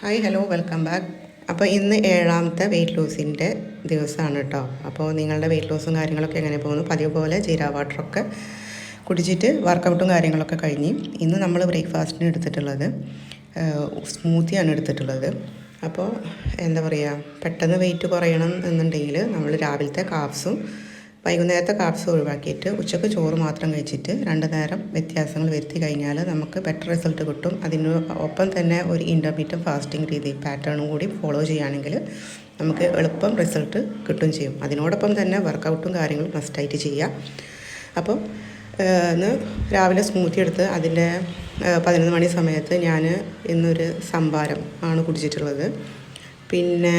Hi hello welcome back. അപ്പോൾ ഇന്ന് 7ാമത്തെ wait ലോസിൻ്റെ ദിവസമാണ് കേട്ടോ. അപ്പോൾ നിങ്ങളുടെ വെയിറ്റ് ലോസും കാര്യങ്ങളൊക്കെ എങ്ങനെ പോകുന്നു? പതിവ് പോലെ ജീര വാട്ടറൊക്കെ കുടിച്ചിട്ട് വർക്കൗട്ടും കാര്യങ്ങളൊക്കെ കഴിഞ്ഞ് ഇന്ന് നമ്മൾ ബ്രേക്ക്ഫാസ്റ്റിന് എടുത്തിട്ടുള്ളത് സ്മൂത്തിയാണ് എടുത്തിട്ടുള്ളത്. അപ്പോൾ എന്താ പറയുക, പെട്ടെന്ന് വെയിറ്റ് കുറയണം എന്നുണ്ടെങ്കിൽ നമ്മൾ രാവിലത്തെ കാപ്സും വൈകുന്നേരത്തെ കാപ്സ് ഒഴിവാക്കിയിട്ട് ഉച്ചയ്ക്ക് ചോറ് മാത്രം കഴിച്ചിട്ട് 2 നേരം വ്യത്യാസങ്ങൾ വരുത്തി കഴിഞ്ഞാൽ നമുക്ക് ബെറ്റർ റിസൾട്ട് കിട്ടും. അതിന് ഒപ്പം തന്നെ ഒരു ഇൻ്റർമീഡിയറ്റ് ഫാസ്റ്റിംഗ് രീതി പാറ്റേണും കൂടി ഫോളോ ചെയ്യുകയാണെങ്കിൽ നമുക്ക് എളുപ്പം റിസൾട്ട് കിട്ടുകയും ചെയ്യും. അതിനോടൊപ്പം തന്നെ വർക്കൗട്ടും കാര്യങ്ങളും മസ്റ്റായിട്ട് ചെയ്യുക. അപ്പോൾ ഇന്ന് രാവിലെ സ്മൂത്തി എടുത്ത് അതിൻ്റെ 11 മണി സമയത്ത് ഞാൻ ഇന്നൊരു സംഭാരം ആണ് കുടിച്ചിട്ടുള്ളത്. പിന്നെ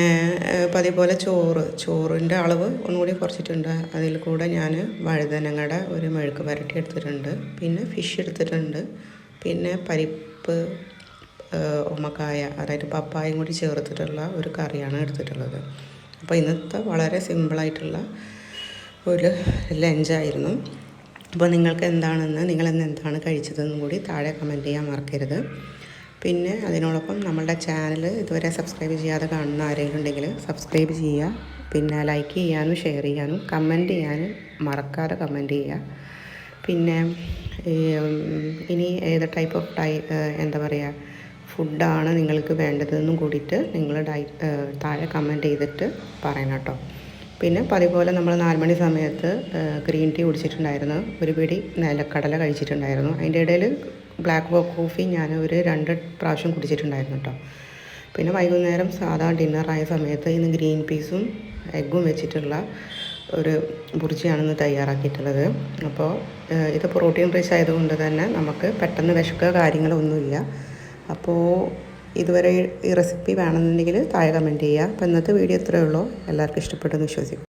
അതേപോലെ ചോറിൻ്റെ അളവ് ഒന്നുകൂടി കുറച്ചിട്ടുണ്ട്. അതിൽ കൂടെ ഞാൻ വഴുതനങ്ങയുടെ ഒരു മെഴുക്ക് പുരട്ടി എടുത്തിട്ടുണ്ട്, പിന്നെ ഫിഷ് എടുത്തിട്ടുണ്ട്, പിന്നെ പരിപ്പ് ഉമ്മക്കായ അതായത് പപ്പായയും കൂടി ചേർത്തിട്ടുള്ള ഒരു കറിയാണ് എടുത്തിട്ടുള്ളത്. അപ്പോൾ ഇന്നത്തെ വളരെ സിമ്പിളായിട്ടുള്ള ഒരു ലഞ്ചായിരുന്നു. അപ്പോൾ നിങ്ങൾക്ക് നിങ്ങളിന്ന് എന്താണ് കഴിച്ചതെന്നും കൂടി താഴെ കമൻറ്റ് ചെയ്യാൻ മറക്കരുത്. പിന്നെ അതിനോടൊപ്പം നമ്മളുടെ ചാനൽ ഇതുവരെ സബ്സ്ക്രൈബ് ചെയ്യാതെ കാണുന്ന ആരെങ്കിലും ഉണ്ടെങ്കിൽ സബ്സ്ക്രൈബ് ചെയ്യുക. പിന്നെ ലൈക്ക് ചെയ്യാനും ഷെയർ ചെയ്യാനും കമൻറ്റ് ചെയ്യാനും മറക്കാതെ കമൻറ്റ് ചെയ്യുക. പിന്നെ ഇനി ഏത് ടൈപ്പ് ഓഫ് എന്താ പറയുക ഫുഡാണ് നിങ്ങൾക്ക് വേണ്ടതെന്നും കൂടിയിട്ട് നിങ്ങൾ താഴെ കമൻറ്റ് ചെയ്തിട്ട് പറയണം കേട്ടോ. പിന്നെ പതിപോലെ നമ്മൾ 4 മണി സമയത്ത് ഗ്രീൻ ടീ കുടിച്ചിട്ടുണ്ടായിരുന്നു, ഒരു പിടി നിലക്കടല കഴിച്ചിട്ടുണ്ടായിരുന്നു. അതിൻ്റെ ഇടയിൽ ബ്ലാക്ക് കോഫി ഞാൻ ഒരു 2 പ്രാവശ്യം കുടിച്ചിട്ടുണ്ടായിരുന്നു കേട്ടോ. പിന്നെ വൈകുന്നേരം സാധാ ഡിന്നറായ സമയത്ത് ഇന്ന് ഗ്രീൻ പീസും എഗ്ഗും വെച്ചിട്ടുള്ള ഒരു ബുർജിയാണെന്ന് തയ്യാറാക്കിയിട്ടുള്ളത്. അപ്പോൾ ഇത് പ്രോട്ടീൻ റിച്ച് ആയതുകൊണ്ട് തന്നെ നമുക്ക് പെട്ടെന്ന് വിശക്കുക കാര്യങ്ങളൊന്നുമില്ല. അപ്പോൾ ഇതുവരെ ഈ റെസിപ്പി വേണമെന്നുണ്ടെങ്കിൽ താഴെ കമൻറ്റ് ചെയ്യുക. അപ്പോൾ ഇന്നത്തെ വീഡിയോ ഇത്രയേ ഉള്ളൂ. എല്ലാവർക്കും ഇഷ്ടപ്പെട്ടെന്ന് വിശ്വസിക്കും.